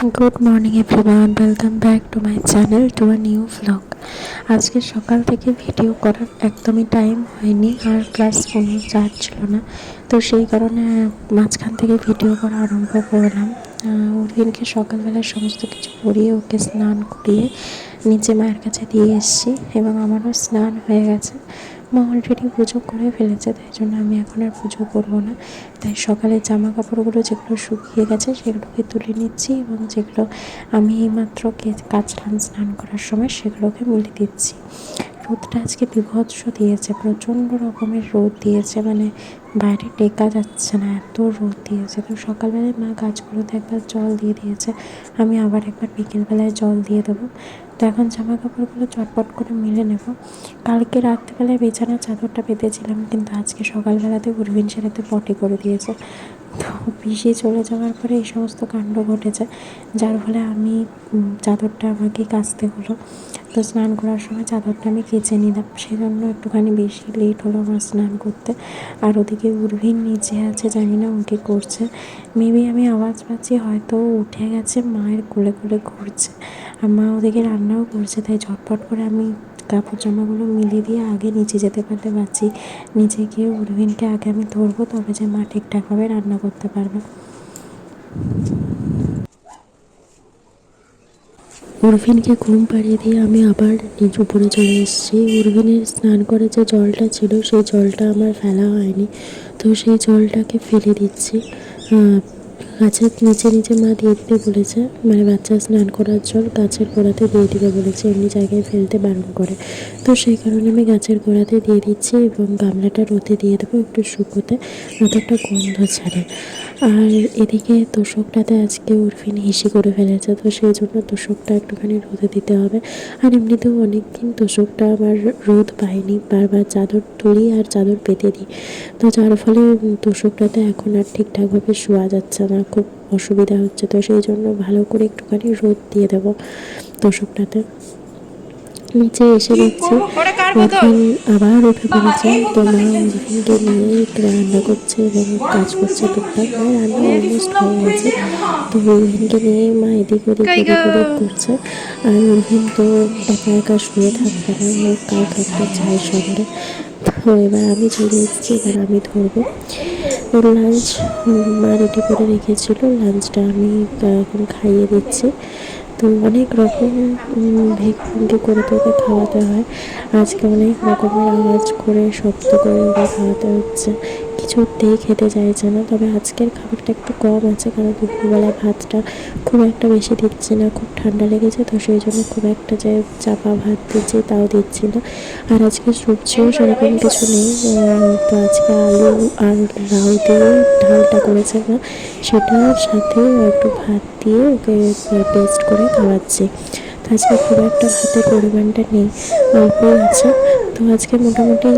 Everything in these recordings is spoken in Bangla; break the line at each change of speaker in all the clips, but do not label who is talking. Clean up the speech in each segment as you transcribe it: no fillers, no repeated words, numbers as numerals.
Good morning everyone, welcome back to my channel to a new vlog. আজকে সকাল থেকে ভিডিও করার একদমই টাইম হয়নি, আর প্লাস ফোনও চার্জ ছিল না, তো সেই কারণে মাঝখান থেকে ভিডিও করা আরম্ভ করলাম। উর্ভিনকে সকালবেলায় সমস্ত কিছু করিয়ে ওকে স্নান করিয়ে নিচে মায়ের কাছে দিয়ে এসেছি এবং আমারও স্নান হয়ে গেছে। মা অলরেডি পুজো করে ফেলেছে, তাই জন্য আমি এখন আর পুজো করবো না। তাই সকালে জামা কাপড়গুলো যেগুলো শুকিয়ে গেছে সেগুলোকে তুলে নিচ্ছি এবং যেগুলো আমি এইমাত্র কাচলাম স্নান করার সময় সেগুলোকে মেলে দিচ্ছি। রোদটা আজকে বীভৎস দিয়েছে, প্রচণ্ড রকমের রোদ দিয়েছে, মানে বাইরে টেকা যাচ্ছে না, এত রোদ দিয়েছে। তো সকালবেলায় মা গাছগুলোতে একবার জল দিয়ে দিয়েছে, আমি আবার একবার বিকেলবেলায় জল দিয়ে দেবো। তো এখন জামা কাপড়গুলো চটপট করে মেলে নেব। কালকে রাত্রিবেলায় বিছানার চাদরটা পেতেছিলাম, কিন্তু আজকে সকালবেলাতে উর্ভিন সেরাতে পটি করে দিয়েছে। তো পিসি চলে যাওয়ার পরে এই সমস্ত কাণ্ড ঘটেছে, যার ফলে আমি চাদরটা আমাকে কাচতে হলো। তো স্নান করার সময় চাদরটা আমি কেচে নিলাম, সেজন্য একটুখানি বেশি লেট হলো আমার স্নান করতে। আর ওদিকে উর্ভিন নিচে আছে, জানি না ওকে করছে। মেবি আমি আওয়াজ পাচ্ছি, হয়তো উঠে গেছে, মায়ের কোলে কোলে ঘুরছে। আর মা ওদিকে রান্নাও করছে, তাই ঝটপট করে আমি কাপড় জামাগুলো মিলে দিয়ে আগে নিচে যেতে পারলে বাঁচি। নিচে গিয়ে উর্ভিনকে আগে আমি ধরবো, তবে যে মা ঠিকঠাকভাবে রান্না করতে পারবে। উর্ভিনকে ঘুম পাড়িয়ে দিয়ে আমি আবার নিচ উপরে চলে এসেছি। উর্ভিনের স্নান করে যে জলটা ছিল সেই জলটা আমার ফেলা হয়নি, তো সেই জলটাকে ফেলে দিচ্ছি। গাছের নিচে নিচে মা দিয়ে দিতে বলেছে, মানে বাচ্চা স্নান করার জল গাছের গোড়াতে দিয়ে দিতে বলেছে, এমনি জায়গায় ফেলতে বারণ করে। তো সেই কারণে আমি গাছের গোড়াতে দিয়ে দিচ্ছি এবং গামলাটা রোদে দিয়ে দেবো একটু শুকোতে, নয়তো একটা গন্ধ ছাড়ে। আর এদিকে তোষকটাতে আজকে উর্ভিন হিসি করে ফেলেছে, তো সেই জন্য তোষকটা একটুখানি রোদে দিতে হবে। আর এমনিতেও অনেক দিন তোষকটা আমার রোদ পায়নি, বারবার চাদর তুলি আর চাদর পেতে দিই, তো যার ফলে তোষকটাতে এখন আর ঠিকঠাকভাবে শোয়া যাচ্ছে না, খুব অসুবিধা হচ্ছে। তো সেই জন্য ভালো করে একটুখানি রোদ দিয়ে দেবো তোষকটাতে। নিচে এসে দেখছি উর্ভিন আবার উঠে পড়েছে, তো মা উর্ভিনকে নিয়ে একটু রান্না করছে এবং কাজ করছে টুকটাক। মানে রান্না অলমোস্ট হয়ে গেছে, তো উর্ভিনকে নিয়ে মা এদিক ওদিক এদিক ওদিক করছে। আর উর্ভিন তো একা একা শুয়ে থাকবে না, ওর কাউ থাকতে চায় সঙ্গে। তো এবার আমি চলে এসেছি, এবার আমি ধরবো। ওর লাঞ্চ মা রেডি করে রেখেছিল, লাঞ্চটা আমি এখন খাইয়ে দিচ্ছি। তো অনেক রকম ভেঙে করে তো ওকে খাওয়াতে হয়। আজকে অনেক রকমের আওয়াজ করে শব্দ করে ওকে খাওয়াতে হচ্ছে, কিছুতেই খেতে চাইছে না। তবে আজকের খাবারটা একটু কম আছে, কারণ দুপুরবেলায় ভাতটা খুব একটা বেশি দিচ্ছি না, খুব ঠান্ডা লেগেছে, তো সেই জন্য খুব একটা যে চাপা ভাত দিচ্ছি তাও দিচ্ছি না। আর আজকে সবজিও সেরকম কিছু নেই, তো আজকে আলু আর লাউ দিয়ে ডালটা করেছে না, সেটার সাথে একটু ভাত দিয়ে ওকে পেস্ট করে খাওয়াচ্ছি। তো আজকে খুব একটা ভাতের পরিমাণটা নেই, অল্পই আছে। তো আজকে মোটামুটি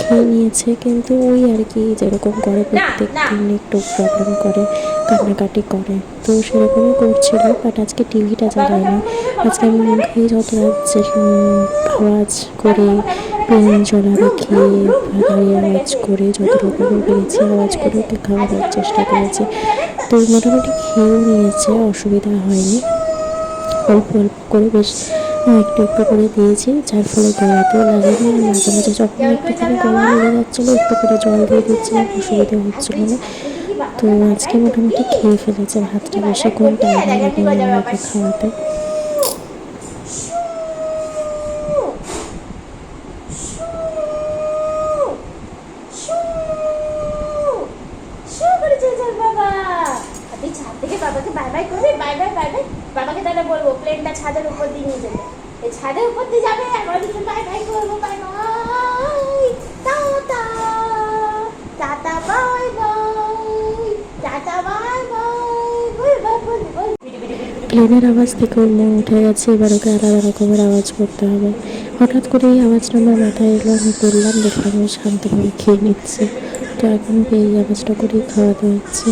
খেয়ে নিয়েছে, কিন্তু ওই আর কি যেরকম করে প্রত্যেক দিন একটু প্রবলেম করে, কান্নাকাটি করে, তো সেরকমই করছিল। বাট আজকে টিভিটা জ্বালায়নি, আজকে আমি মুখে যত রাজ্যের আওয়াজ করে প্লেন চলাবে খেয়ে গাড়ি আওয়াজ করে যত রকমের পেরেছি আওয়াজ করে ওকে খাওয়ানোর চেষ্টা করেছি। তো মোটামুটি খেয়েও নিয়েছে, অসুবিধা হয়নি। অল্প অল্প করে বেশ একটু একটু করে দিয়েছি, যার ফলে গলাতেও লাগেনি। আর মাঝে মাঝে যখন একটুখানি গলা লেগে যাচ্ছিলো একটু করে জল দিয়ে দিচ্ছিলাম, অসুবিধা হচ্ছিলো না। তো আজকে মোটামুটি খেয়ে ফেলেছে ভাতটা, বেশিক্ষণ টাইম লাগেনি আমার ওকে খাওয়াতে।
বাবাকে তাহলে বলবো প্লেনটা ছাদের উপর দিয়ে নিয়ে যাবে, এই ছাদের উপর দিয়ে যাবে, আমরা দুজন বাই বাই করবো। Bye bye, tata tata, bye bye, tata bye bye, bye bye.
প্লেনের আওয়াজ থেকে ওর মন উঠে গেছে, এবার ওকে আলাদা রকমের আওয়াজ করতে হবে। হঠাৎ করে এই আওয়াজটা আমার মাথায় এলো, আমি করলাম, দেখলাম ও শান্তভাবে খেয়ে নিচ্ছে। তো এখন ওকে এই আওয়াজটা করেই খাওয়াতে হচ্ছে।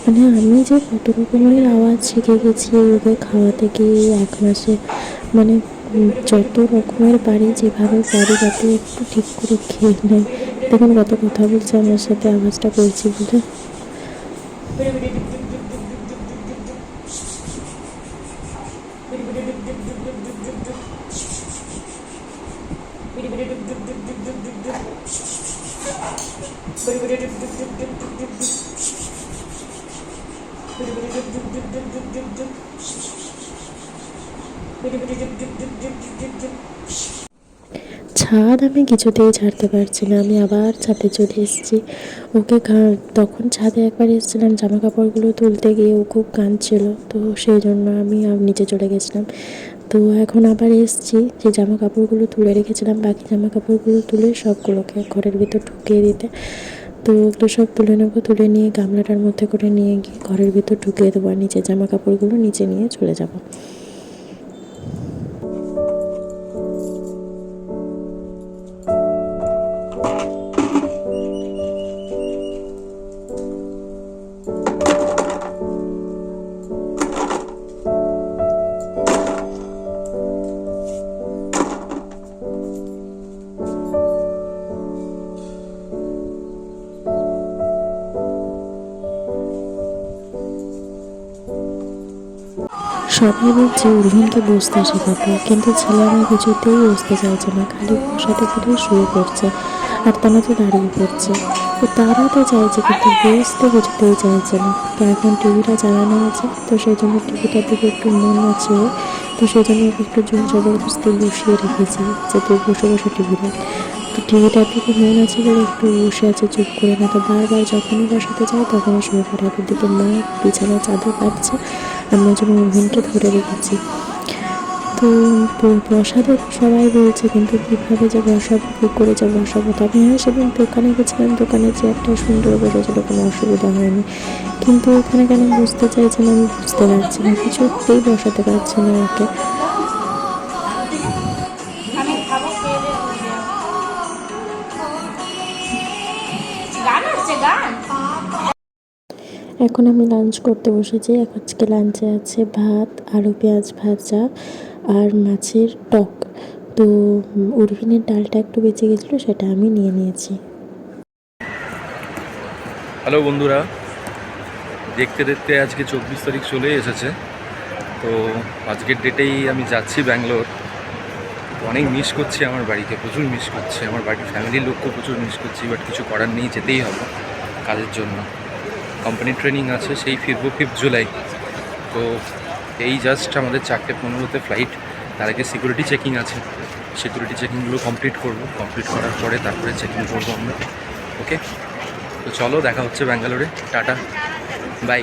মানে আমি যে কত রকমের আওয়াজ শিখে গেছি ওকে খাওয়াতে গিয়ে 1 মাসে, মানে যত রকমের পারি, যেভাবে পারি যাতে একটু ঠিক করে খেয়ে নেয়। দেখুন কত কথা বলছে আমার সাথে আওয়াজটা করছি বলে। ছাদ আমি কিছুতেই ছাড়তে পারছি না, আমি আবার ছাদে চলে এসেছি। ওকে তখন ছাদে একবার এসেছিলাম জামা কাপড়গুলো তুলতে গিয়ে ও খুব কাঁদছিল, তো সেই জন্য আমি নিচে চলে গেছিলাম। তো এখন আবার এসেছি যে জামা কাপড়গুলো তুলে রেখেছিলাম, বাকি জামা কাপড়গুলো তুলে সবগুলোকে ঘরের ভিতর ঢুকিয়ে দিতে। তো ওগুলো সব তুলে নেবো, তুলে নিয়ে গামলাটার মধ্যে করে নিয়ে গিয়ে ঘরের ভিতর ঢুকিয়ে দেবো, আর নিচে জামা কাপড়গুলো নিচে নিয়ে চলে যাবো। সবাই বলছে উর্ভিনকে বসতে শেখাবো, কিন্তু ছেলে আমার কিছুতেই বসতে চাইছে না, খালি বসাতে গেলেই শুয়ে পড়ছে, আর তা তো দাঁড়িয়ে পড়ছে। তো দাঁড়াতে চাইছে কিন্তু বসতে কিছুতেই চাইছে না। তো এখন টিভিটা চালানো আছে, তো সেই জন্য টিভিটার দিকে একটু মন আছে, তো সেই জন্য একটু জোর জবরদস্তি বসিয়ে রেখেছি যে তুই বসে বসে টিভি দেখ। তো টিভিটার দিকে মন আছে বলে একটু বসে আছে চুপ করে, না তো বারবার যখনই বসাতে চায় তখনই শুয়ে পড়ে। আর ওদিকে মা বিছানায় চাদর পাচ্ছে, আমরা যেন উর্ভিনকে ধরে রেখেছি। তো বসাতে সবাই বলছে, কিন্তু কীভাবে যে বসাবো, কী করে যে বসাবো। তবে হ্যাঁ, সেদিন দোকানে গেছিলাম, দোকানে চেয়ারটা সুন্দর বসেছিল, কোনো অসুবিধা হয়নি। কিন্তু ওখানে কেন বুঝতে চাইছে না আমি বুঝতে পারছি না, কিছুতেই বসাতে পারছি না ওকে।
আমি খাবো, খেয়ে দিয়ে গান হচ্ছে গান।
এখন আমি লাঞ্চ করতে বসেছি। আজকে লাঞ্চে আছে ভাত, আলু পেঁয়াজ ভাজা আর মাছের টক। তো উর্ভিনের ডালটা একটু বেঁচে গেছিলো, সেটা আমি নিয়ে নিয়েছি।
হ্যালো বন্ধুরা, দেখতে দেখতে আজকে 24 তারিখ চলে এসেছে। তো আজকের ডেটেই আমি যাচ্ছি ব্যাঙ্গালোর। অনেক মিস করছি আমার বাড়িকে, প্রচুর মিস করছি আমার বাড়ির ফ্যামিলির লোককেও প্রচুর মিস করছি, বাট কিছু করার নেই, যেতেই হবে কাজের জন্য। কোম্পানির ট্রেনিং আছে, সেই ফিরবো 5 জুলাই। তো এই জাস্ট আমাদের 4:15 ফ্লাইট, তার আগে সিকিউরিটি চেকিং আছে, সিকিউরিটি চেকিংগুলো কমপ্লিট করবো, কমপ্লিট করার পরে তারপরে চেকিং করবো আমরা। ওকে, তো চলো দেখা হচ্ছে ব্যাঙ্গালোরে। Tata, bye.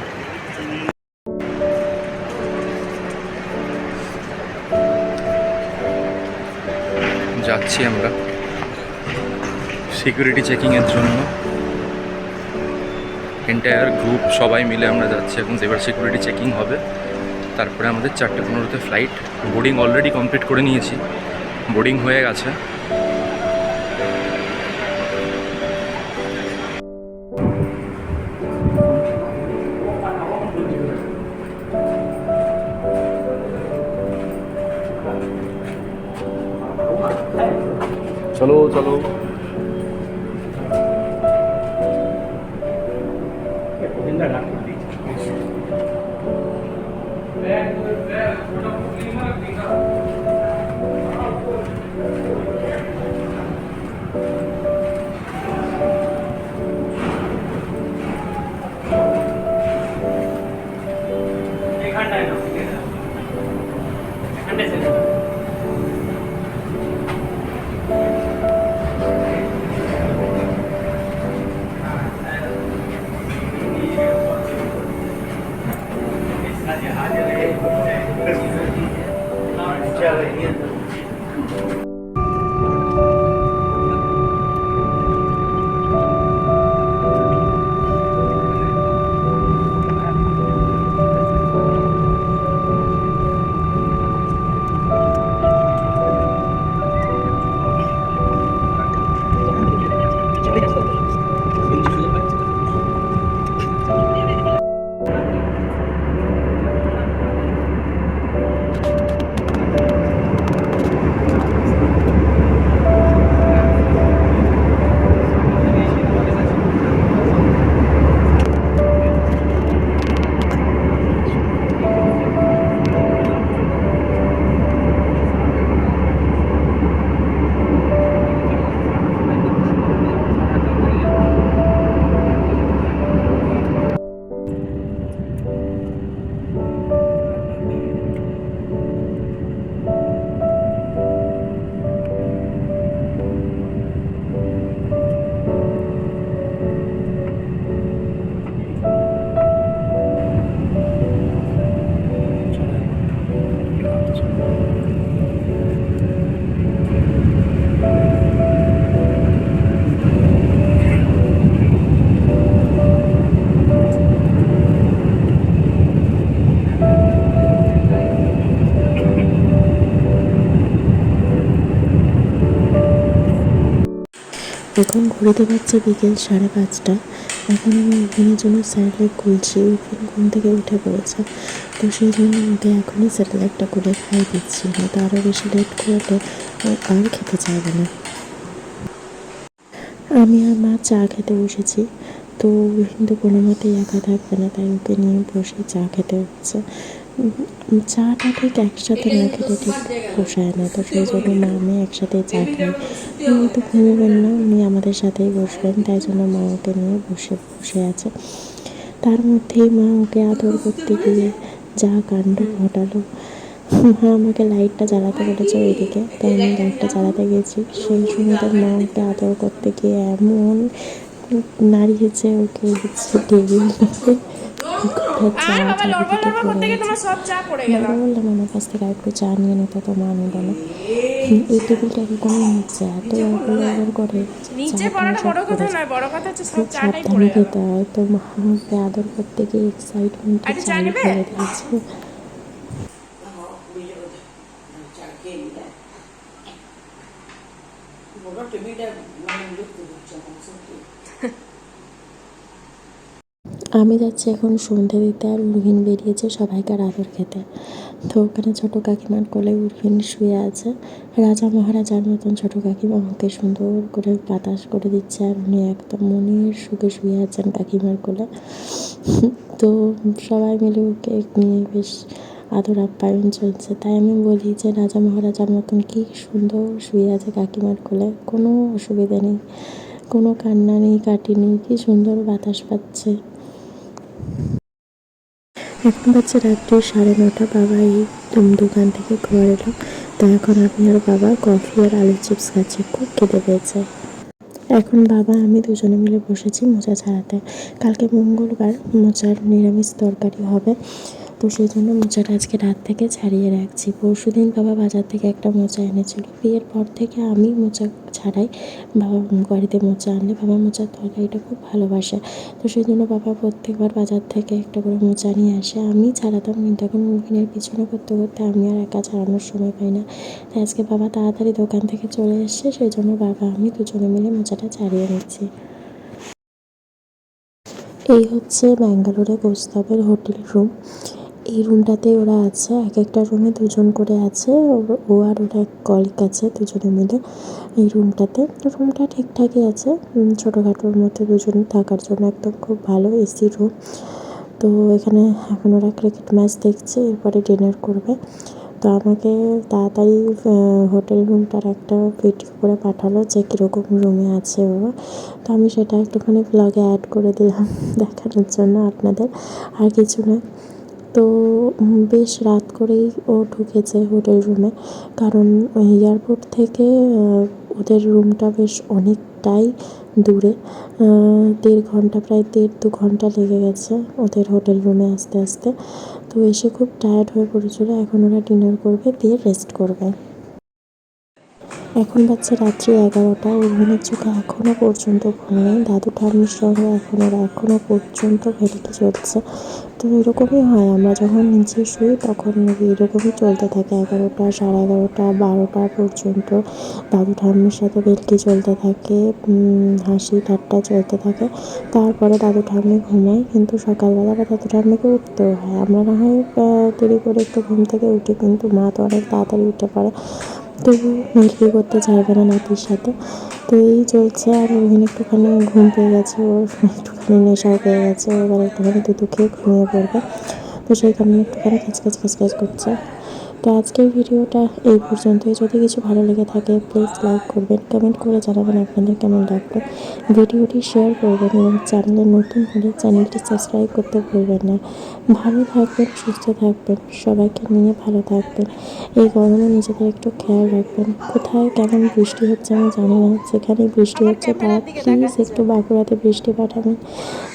যাচ্ছি আমরা সিকিউরিটি চেকিংয়ের জন্য, এন্টায়ার গ্রুপ সবাই মিলে আমরা যাচ্ছি এখন। এবার সিকিউরিটি চেকিং হবে, তারপরে আমাদের 4:15 ফ্লাইট। বোর্ডিং অলরেডি কমপ্লিট করে নিয়েছি, বোর্ডিং হয়ে গেছে। চলো চলো।
এখন ঘুরতে পারছে বিকেল 5:30। এখন আমি উর্ফিনের জন্য স্যারেলাক খুলছি। উর্ফিন ঘুম থেকে উঠে পড়েছে, তো সেই জন্য ওকে এখনই স্যারেলাকটা করে খাইয়ে দিচ্ছি, না তো আরও বেশি লেট করলে ও আর খেতে চাইবে না। আমি আর মা চা খেতে বসেছি, তো কিন্তু কোনো মতেই একা থাকবে না, তাই ওকে নিয়ে বসে চা খেতে হচ্ছে। চাটা ঠিক একসাথে না খেতে ঠিক পোষায় না, তো সেই জন্য মা আমি একসাথে চা খাই। উনি তো ঘুমবেন না, উনি আমাদের সাথেই বসবেন, তাই জন্য মা ওকে নিয়ে বসে আছে। তার মধ্যেই মা ওকে আদর করতে গিয়ে যা কাণ্ড ঘটালো। মা আমাকে লাইটটা জ্বালাতে বলেছে ওইদিকে, তো আমি লাইটটা জ্বালাতে গেছি। সেই সময় তো মা ওকে আদর করতে গিয়ে এমন নাড়িয়েছে ওকে, হচ্ছে টেবিল চা চারিদিকে পড়ে গেছে। বাবা বললাম আমার কাছ থেকে একটু চা নিয়ে নিতে, তো মা নিল না। এই টেবিলটা এরকমই হচ্ছে, এত ব্যবহার করে খুব সাবধানে খেতে হয়। তো মা আমাকে আদর করতে গিয়ে এক্সাইটমেন্টে চাই ফেলে দিয়েছে। আমি যাচ্ছি এখন সন্ধে দিতে, আর উর্ভিন বেরিয়েছে সবাইকার আদর খেতে। তো ওখানে ছোটো কাকিমার কোলে উর্ভিন শুয়ে আছে। রাজা মহারাজার মতন ছোটো কাকিমা ওকে সুন্দর করে বাতাস করে দিচ্ছে, আর উনি একদম মনের সুখে শুয়ে আছেন কাকিমার কোলে। তো সবাই মিলে ওকে নিয়ে বেশ আদর আপ্যায়ন চলছে। তাই আমি বলি যে রাজা মহারাজার মতন কি সুন্দর শুয়ে আছে কাকিমার কোলে, কোনো অসুবিধা নেই, কোনো কান্না নেই, কাটি নেই, কি সুন্দর বাতাস পাচ্ছে। এখন বাচ্চা রাত্রি 9:30। বাবা এই দোকান থেকে ঘর এলো, তো এখন আমি আর বাবা কফি আর আলু চিপস খাচ্ছি, খুব খেতে পেয়েছে। এখন বাবা আমি দুজনে মিলে বসেছি মোচা ছাড়াতে। কালকে মঙ্গলবার, মোচার নিরামিষ তরকারি হবে, তো সেই জন্য মোচাটা আজকে রাত থেকে ছাড়িয়ে রাখছি। পরশুদিন বাবা বাজার থেকে একটা মোচা এনেছিল। বিয়ের পর থেকে আমি মোচা ছাড়াই, বাবা বাড়িতে মোচা আনলে বাবা মোচার তরকারিটা খুব ভালোবাসে, তো সেই জন্য বাবা প্রত্যেকবার বাজার থেকে একটা করে মোচা নিয়ে আসে। আমি ছাড়াতাম, কিন্তু এখন উর্ভিনের পিছনে করতে করতে আমি আর একা ছাড়ানোর সময় পাই না, তাই আজকে বাবা তাড়াতাড়ি দোকান থেকে চলে এসছে, সেই জন্য বাবা আমি দুজনে মিলে মোচাটা ছাড়িয়ে নিচ্ছি। এই হচ্ছে ব্যাঙ্গালোরে কৌস্তবের হোটেল রুম। এই রুমটাতে ওরা আছে, এক একটা রুমে দুজন করে আছে। ও আর ওরা এক কলিগ আছে, দুজনে মিলে এই রুমটাতে। রুমটা ঠিকঠাকই আছে, ছোটোখাটোর মধ্যে দুজন থাকার জন্য একদম খুব ভালো এসি রুম। তো এখানে এখন ওরা ক্রিকেট ম্যাচ দেখছে, এরপরে ডিনার করবে। তো আমাকে তাড়াতাড়ি হোটেল রুমটার একটা ভিডিও করে পাঠালো যে কীরকম রুমে আছে ওরা, তো আমি সেটা একটুখানি ব্লগে অ্যাড করে দিলাম দেখানোর জন্য আপনাদের, আর কিছু না। তো বেশ রাত করেই ও ঢুকেছে হোটেল রুমে, কারণ এয়ারপোর্ট থেকে ওদের রুমটা বেশ অনেকটাই দূরে। 1.5 ঘন্টা, প্রায় 1.5-2 ঘন্টা লেগে গেছে ওদের হোটেল রুমে আসতে আসতে। তো এসে খুব টায়ার্ড হয়ে পড়েছিল, এখন ওরা ডিনার করবে, দিয়ে রেস্ট করবে। এখন বাচ্চা রাত্রি 11টা। উর্ভিনের চোখে এখনও পর্যন্ত ঘুম নেই। দাদু ঠাম্মির সঙ্গে এখন ওরা এখনও পর্যন্ত ভেলকি চলছে। তো এরকমই হয়, আমরা যখন নিচে শুই তখন এরকমই চলতে থাকে 11টা, 11:30, 12টা পর্যন্ত দাদু ঠাম্মির সাথে ভেলকি চলতে থাকে, হাসি ঠাট্টা চলতে থাকে। তারপরে দাদু ঠাম্মি ঘুমায়, কিন্তু সকালবেলা বা দাদু ঠাম্মিকে উঠতেও হয়। আমরা না হয় দেরি করে একটু ঘুম থেকে উঠি, কিন্তু মা তো অনেক তাড়াতাড়ি উঠে পড়ে, তবু ভেলকি করতে চাইবে না নাতির সাথে। তো এই চলছে। আর ওখানে একটুখানি ঘুম পেয়ে গেছে, ওর একটুখানি নেশাও পেয়ে গেছে, এবার একটুখানি দুধ খেয়ে ঘুমিয়ে পড়বে, তো সেই কারণে একটুখানি খ্যাচখ্যাচ করছে। তো আজকের ভিডিওটা এই পর্যন্তই। যদি কিছু ভালো লেগে থাকে প্লিজ লাইক করবেন, কমেন্ট করে জানাবেন আপনাদের কেমন লাগলো। ভিডিওটি শেয়ার করবেন এবং চ্যানেলে নতুন হলে চ্যানেলটি সাবস্ক্রাইব করতে ভুলবেন না। ভালো থাকবেন, সুস্থ থাকবেন, সবাইকে নিয়ে ভালো থাকবেন। এই গরমে নিজেদের একটু খেয়াল রাখবেন। কোথায় কেমন বৃষ্টি হচ্ছে আমি জানি না, যেখানে বৃষ্টি হচ্ছে তারা প্লিজ একটু বাঁকুড়াতে বৃষ্টি পাঠাবেন।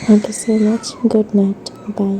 Thank you so much, good night, by.